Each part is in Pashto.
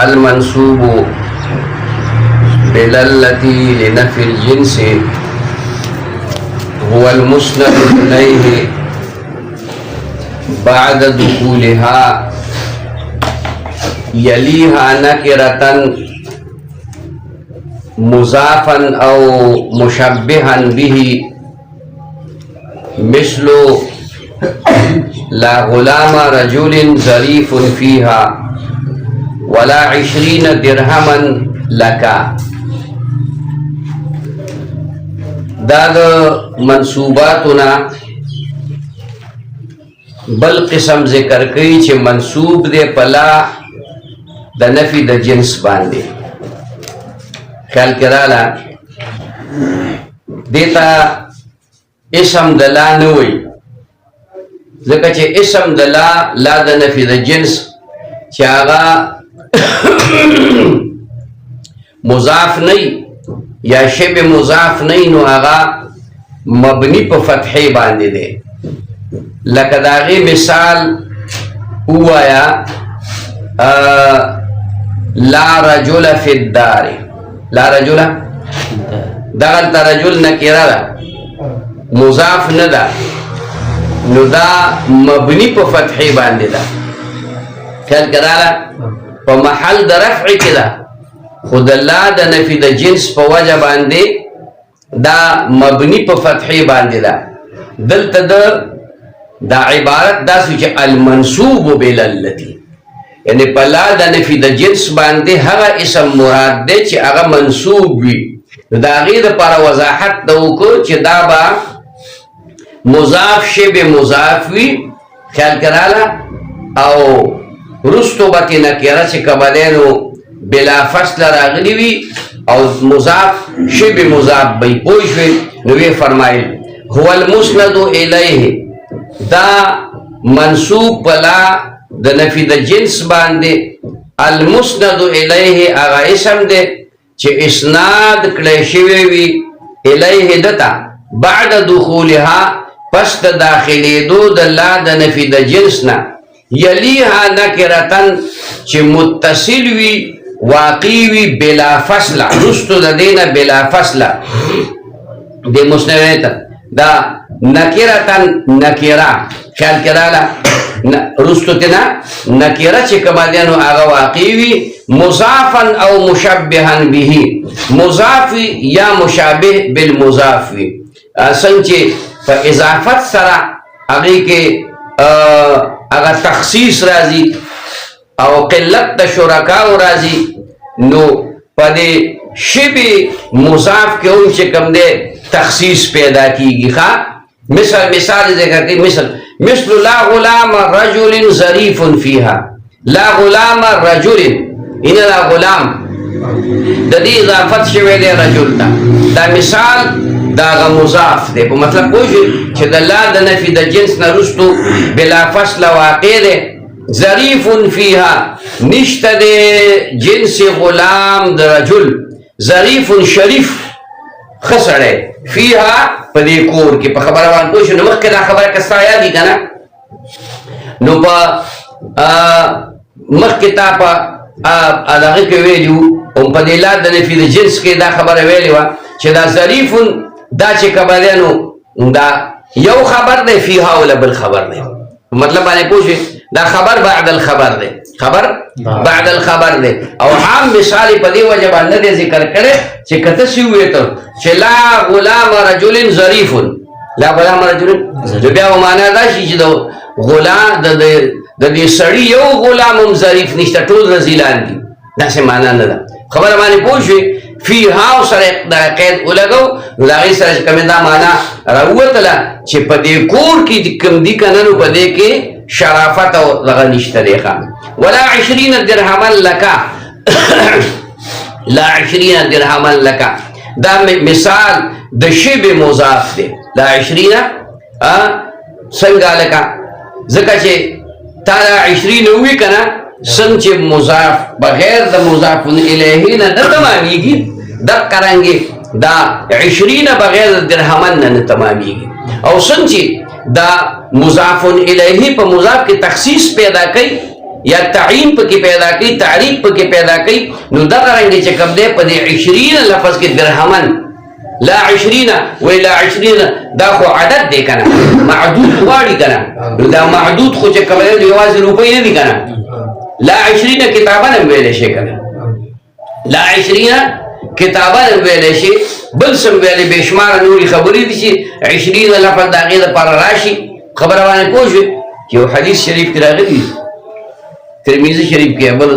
المنصوب بالالتي لنفي الجنس هو المسند إليه بعد دخولها يليها نكرة مضافا أو مشبها به مثل لا غلام رجل ظريف فيها ولا 20 درهما لك. دا منصوباتنا بل قسم ذکر کئی چه منصوب دے پلا دا نفی دا جنس باندے. خیال کرالا دیتا اسم دلا نوی ذکر چه اسم دلا لا دا نفی دا جنس چه آغا مضاف نئی یا شب مضاف نئی نو آغا مبنی پا فتحی باندے دے. لکه داغی مثال ہوا لا رجل فی الدار. لا رجل دغلت رجل نکرہ دا مضاف ندا نو دا مبنی پا فتحی باندے دا. خیال کرالا پا محل دا رفع کدا خود اللہ دا نفی دا جنس پا وجہ باندے دا مبنی پا فتحی باندے دا. دلتا دا عبارت دا سوچے المنصوب بالالتی یعنی پلا دا نفی دا جنس باندے ہغا اسم مراد دے چی اغا منصوب وی. دا غیر پارا وضاحت دو کو چی دا با مضاف شب مضاف وی. خیال کرالا او رستو باتی نکیرہ چی کبالینو بلا فصل راغلی وی او مضاف شب مضاف بی پوشوی نوی فرمائل هو المسند الیہ دا منصوب پلا دا نفی دا جنس باندے المسند الیہ آغا اسم دے چه اسناد کلیشوی وی الیہ دتا بعد دخولها پس دا داخلی دو دا لا دا نفی دا جنسنا یلیها نکرتن چه متصل وی واقعی وی بلا فصل رستو دا دینا بلا فصل دے مسنویتا دا نکرتن نکرہ. خیال کرالا رستو تینا نکرہ چی کمالینو آغا واقعی مضافا او مشبہا بھی مضافی یا مشابہ بالمضافی سنچے فا اضافت سرا اگئی کے اگا تخصیص رازی او قلت دا شرکاو رازی نو پا دے شب مضاف کے ان چکم دے تخصیص پیدا کی گی. خواہ مثال ذکر کی مثل لا غلام رجل ظریف فیہا. لا غلام رجل ان لا غلام دا دی اضافت شوئے دے رجل تا دا مثال دا مضاف دے پا مطلب کوشی چھ دا لا دا نفی دا جنس نرستو بلا فصل واقع دے ظریف فیہا نشت دے جنس غلام دا رجل ظریف شریف خسرے فیہا پا دے کور کی پا خبروان کوشی نو مخی دا خبر کستا یادی کنا نو پا مخی تا پا آداغی کے ویلیو ام پا دے لا دا نفی دا جنس کے دا خبر ویلیو چه دا ظریفون دا چه کبالینو دا یو خبر دے فیہا ولا بالخبر دے. مطلب آنے پوچھے دا خبر بعد الخبر دے خبر بعد الخبر دے او عام مثالی پا دی وجہ باندے دے ذکر کرے چه کتسی ہوئے تو چه لا غلام رجل ظریفون. لا غلام رجل جو بیا و مانا دا شی چه دا غلام دا دی سڑی یو غلامم ظریف نشتا طول رزیلان دی دا سے مانا ندا. خبر مانے پوچھے فی ہاو سر دا قید اولگو دا غی سر کمی دا مانا روتلا چه پا دی کور کی کم دی کننو پا دی کے شرافت و لغا نشتا دیخوا. ولا 20 درہما لکا لا 20 درہما لکا دا مثال دا شب مضاف دے. لا 20 سنگا لکا ذکا چه تا لا 20 ہوئی کنا سنگ چه مضاف بغیر دا مضافن الیہی نا تمامی گی دق کرنگی دا 20 بغیر درہمن نا تمامی گی او سنگ چه دا مضافن الیہی پا مضاف کی تخصیص پیدا کئی یا تعین پکې پیدا کوي تعریف پکې پیدا کوي نو دغه رنګ چې کوم دی په دې 20 لفظ کې درهمن لا 20 وی لا 20 دا خو عدد دی کنه معدود غواړي کنه نو دا معدود خو چې کوم دی یوازې روپۍ نه دي کنه لا 20 کتابونه ویل شي کنه لا 20 کتابونه ویل شي بل سم ویل بشمار نوري خبرې دي چې 20 لفظ دا غیر پر راشي خبره باندې پوښي یو حدیث شریف کې راغلی ترمذی شریف کې بل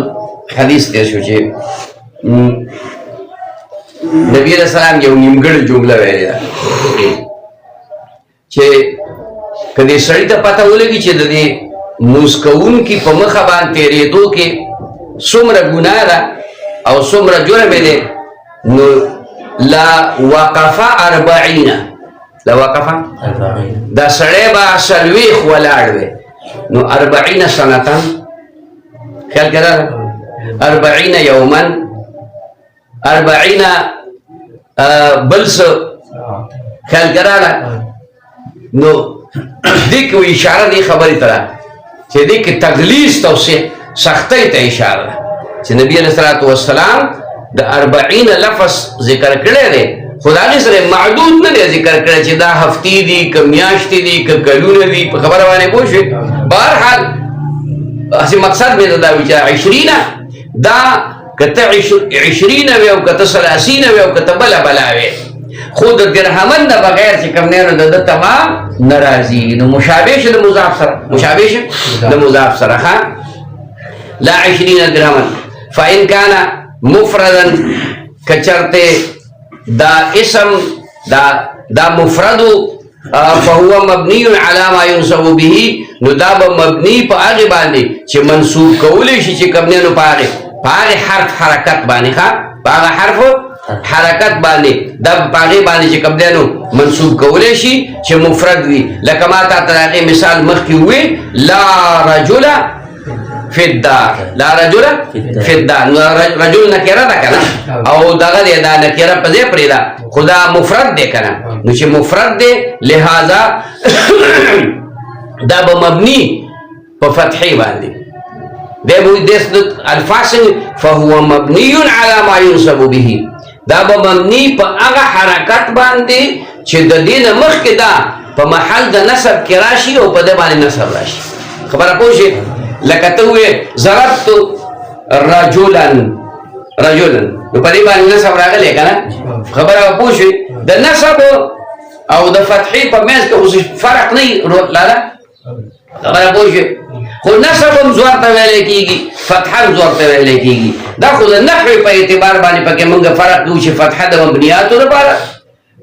حدیث دی چې نبی علیہ السلام یو نیمګړې جمله ویلې ده چې کله سړی ته پته ولګي چې د دې مسکون کی په مخ باندې تیرېدو کې څومره ګناه ده او څومره جرم دی نو لا وقف 40 لا وقف دا سړی به سلويخ ولاړ وي نو 40 سنه خیال کړه 40 یوما 40 بلس خیال کړه نو دې کو اشاره دی خبرې تر چې دې کې تغلیظ توصیح سختۍ ته اشاره چې نبی علیہ الصلوۃ والسلام د 40 لفظ ذکر کړی دی خدای سره معدود نه دی ذکر کړی چې دا هفتې دي کمیاشتې دي کلونه دي په خبره باندې پوښي بهرحال اسی مقصد مې دا وی چې 20 دا کته 20 وي او کته 30 وي او کته بلا وي خود درهمن د بغیر چې کوم نه د تمام ناراضي نو مشابه شه د مضاف سره مشابه شه د مضاف سره ها لا 20 درهمن فإن كان مفردا کچرته دا اسم دا مفرد فهو مبني على ما ينصب به نو دا مبني په هغه باندې چې منصوب کولې شي چې کوم نه پاره حرف حرکت باندې ښا هغه حرف حرکت باندې د پاره باندې چې کوم دینو منصوب کولې شي چې مفرد وي لکه ما ته ترغه مثال مخکې وي لا رجل فی الدار لا رجل فی الدار رجل نکره ده کنه او دغه دا نکره په دې پرې ده خدا مفرد ده کنه نو چې مفرد ده لہذا دا به مبني په فتحې باندې ده به د الفاظ فهو مبني على ما ينصب به دا به مبني په هغه حرکت باندې چې د دین مخ کې دا په محل د نسب کې راشي او په دې باندې نسب راشي خبره پوښي لکه ته وې ضربت رجلا نو په دې باندې نسب راغلی کنه خبره پوښي د نسب او د فتحې په منځ کې اوس فرق نه لاله خبره پوښي خو نسب هم زور ته ویل کېږي فتحه هم زور ته ویل کېږي دا خو د نحوې په اعتبار باندې پکې موږ فرق کوو چې فتحه د مبنیاتو لپاره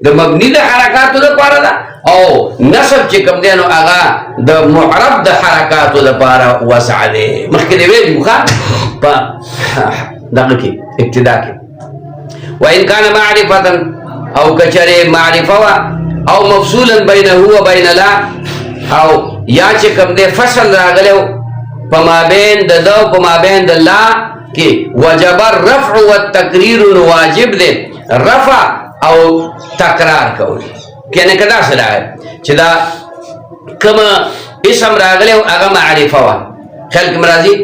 د مبني د حرکاتو لپاره ده او نسب چې کوم دی نو هغه د معرب د حرکاتو لپاره وسع دی مخکې دی ویل مخه په دغه کې ابتدا کې وان كان معرفه او کچره معرفه او مفصولا بينه وبين لا او یا چې کوم دی فصل راغلو په مابین د دو په مابین د لا کې وجب الرفع والتقرير واجب دی رفع او تکرار کوي کنه کدا سره چې دا کما اسم راغلی او هغه معرفه وا خلق مرضی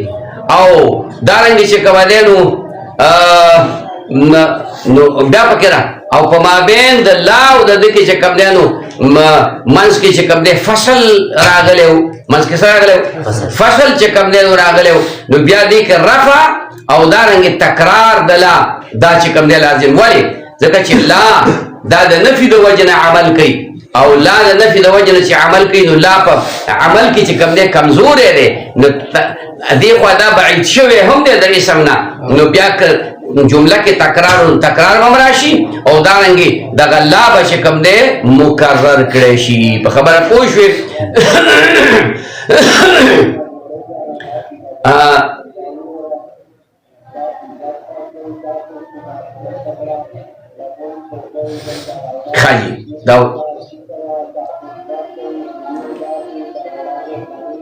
او دارنګ چې کوم دینو نو بیا پکړه او په مابین د لا او د دې چې کوم دینو منځ کې چې کوم دی فصل راغلی منځ کې سره راغلی فصل چې کوم دی راغلی نو بیا دې کې رفع او دارنګ تکرار د لا دا چې کوم دی لازم ولی ځکه چې لا دا د نفي د وجنه عمل کوي او لا د نفي د وجنه چې عمل کوي نو لا په عمل کې چې کوم دی کمزور دی نو دې خو دا بعید شوی هم دی د اسم نه نو بیا جمله کې تکرار هم راشي او دارنګي د لا به چې کوم دی مکرر کړی شي په خبره پوه شوې خالی داو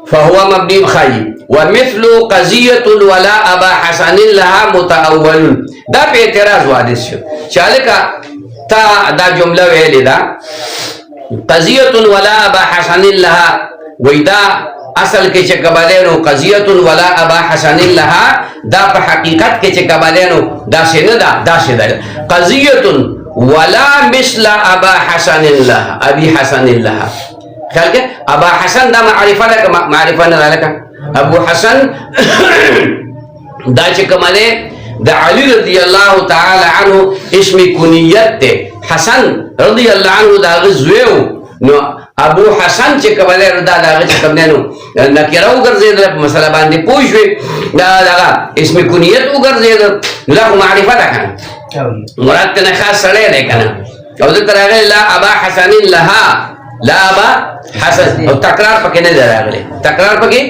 فهو مبني خالی ومثل قضية الولاء أبا حسن لها متأول دا په اعتراض حادث شو چالکا تا دا جمله ویلې دا قضية الولاء أبا حسن لها وېدا اصل کې چې کبالینو قضیه ولا ابا حسن لها دا په حقیقت کې چې کبالینو دا څنګه دا څه قضیه ولا مثل ابا حسن لها ابي حسن لها خلک ابا حسن دا معرفه لك معرفه نه لك ابو حسن دا چې کماله د علی رضی الله تعالی عنه اسم کنیت ته حسن رضی الله عنه دا غزویو نو ابو حسن چې کماله رضا دا چې کمنو نکره وګرځیدل په مسله باندې پوښوي دا اسم کنیت وګرځیدل له معرفه ده کنه مراد ته خاص سره ده کنه او ذکر راغلی لا ابا حسن لها لا ابا حسن او تکرار پکې نه راغلی تکرار پکې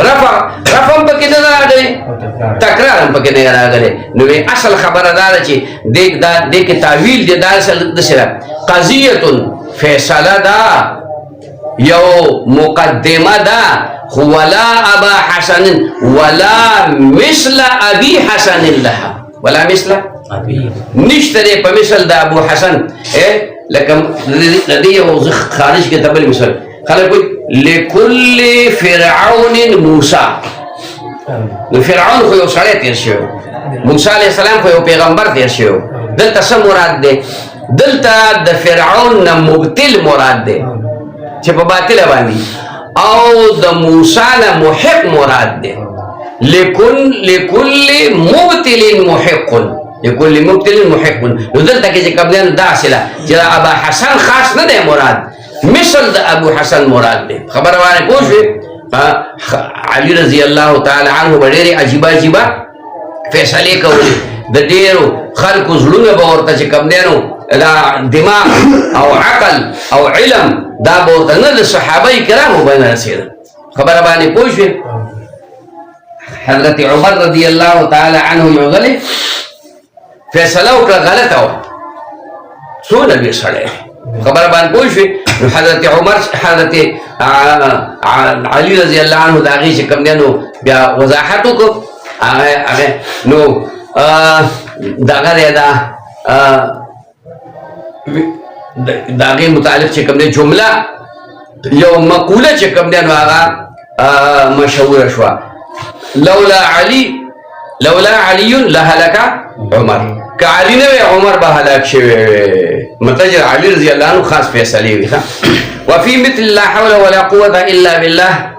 رفع پکې نه راغلی تکرار پکې نه راغلی نو اصل خبره دا چې دې کې تعویل دې دا سره قضیه فیصله دا یو مقدمه دا ولا ابا حسن ولا مثل ابي حسن لها ولا مثل ابي نشته په مثل دا ابو حسن لكن لدي خارج كتاب المثال خلق لكل فرعون موسى فرعون خو یو سړی تیر شو موسی علیہ السلام خو یو پیغمبر تیر شو دلته څه مراد ده دلته د فرعون نه مبتل مراد ده چې په باطل باندې او د موسی نه محق مراد ده لكل مبتل محق لكل مبتل محق ودلته کې چې قبلان داسله چې ابا حسن خاص نه ده مراد مثل د ابو حسن مراد ده خبر وانه پوښي علی رضی الله تعالی عنه ډېر عجیب فیصله کوي د ډېرو خلکو زړونه به ورته چې کوم دینو دا دماغ او عقل او علم دا به ورته نه د صحابه کرامو باندې رسېده خبر باندې پوښي حضرت عمر رضی الله تعالی عنه یو غلي فیصله وکړه غلطه و څونه به سړی خبر باندې پوښي حضرت عمر حضرت علی رضی الله عنه دا غي چې کوم دینو بیا وضاحت وکړ هغه نو داغه داغه متعلق چې کوم جمله یو مقوله چې کوم دینو هغه مشهور شو لولا علي لهلك عمر كعلي نبي عمر بهلاك شوي متجر علي رضي الله عنه خاص فيصلي وفي مثل لا حول ولا قوة إلا بالله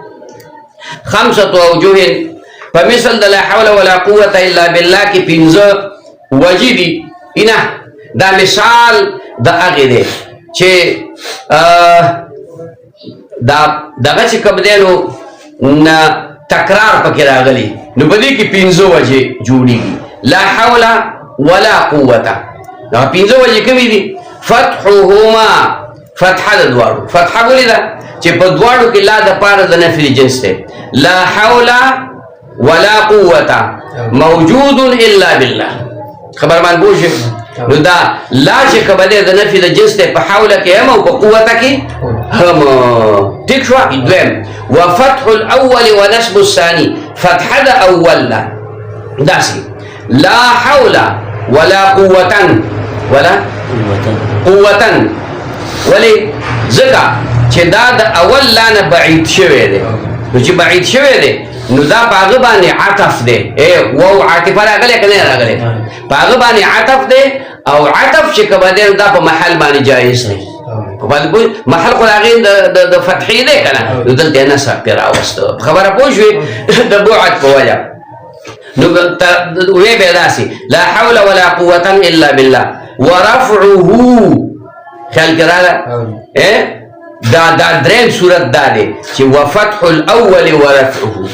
5 أوجه فمثل لا حول ولا قوة إلا بالله کی 15 وجدي إنه دا مثال دا أغيره چه دا چې کوم دینو نه تکرار پکې راغلي نو په دې کې 15 وجه جوړيږي لا حول ولا قوة دا 15 وجه کوي دي فتحهما فتح د دوړو فتح ولې دا چې په دوړو کې لا د پاره د نفي جنس ته لا حول ولا قوة موجود إلا بالله خبر مان بوجه نو دا لا چې کبده د نفي د جنس ته په حول کې هم او په قوت کې هم ټیک شو دویم وفتح الاول ونسب الثاني فتح د اول داسي لا حول ولا قوة ولا قوة ولی ځکه چې دا د اول لانه بعید شوی دی نو چې بعید شوی دی نو دا پاغه باندې عطف دی او عاطفه راغلی کنه راغلی پاغه باندې عطف دی او عطف چې کبه دا په محل باندې جایز دی په باندې محل خو راغی د فتحې دی کنه نو دلته نه سپیرا واستو خبره پوښوي د بعد په وجه نو وی به داسي لا حول ولا قوة الا بالله ورفعه خیال کراله دا دریم صورت دا دی چې وفتح الاول ورفعه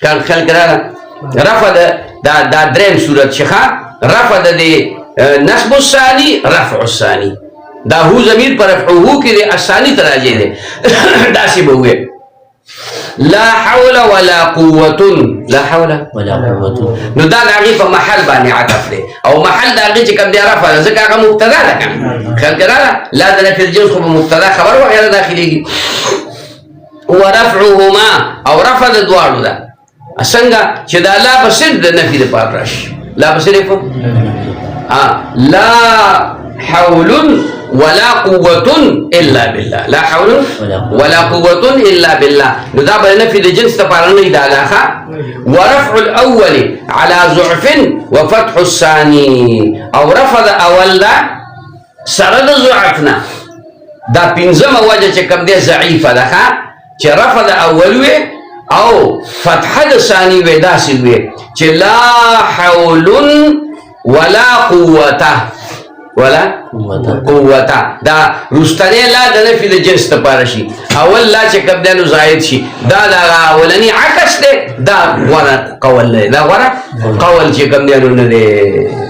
كان خلق رانا رفض دا درين سورة شخا رفض دي نسب الثاني رفع الثاني دا هو زمير پر رفعه كده الثاني تراجع دي داسي بوه لا حول ولا قوة لا حول ولا قوة نو دا داغي په محل باندې عطف دي او محل داغي چې کوم دی رفع ځکه هغه مبتدا ده خلق رانا لا ده في الجنس خو مبتدا خبر وغيره داخلي ورفعهما او رفع د دوارو ده څنګه چې دا لا بصير د نفي د پاره راشي لا بصير لا حول ولا قوة الا بالله لا حول ولا قوة الا بالله نو دا به نفي د جنس لپاره نه دا لاخه ورفع الاول على ضعف وفتح الثاني او رفع اول دا سره د ضعفنا دا پنځمه وجه چې کوم دی ضعیفه ده چې رفع د اول وي او فتح د ثاني وي داسې وي چې لا حول ولا قوة ولا قوة دا رستنی لا د نفي د جنس لپاره شي اول لا چې کوم دی نو زائد شي دا اولنی عکس دی دا غوره قول دی دا غوره قول چې کوم دی نو نه دی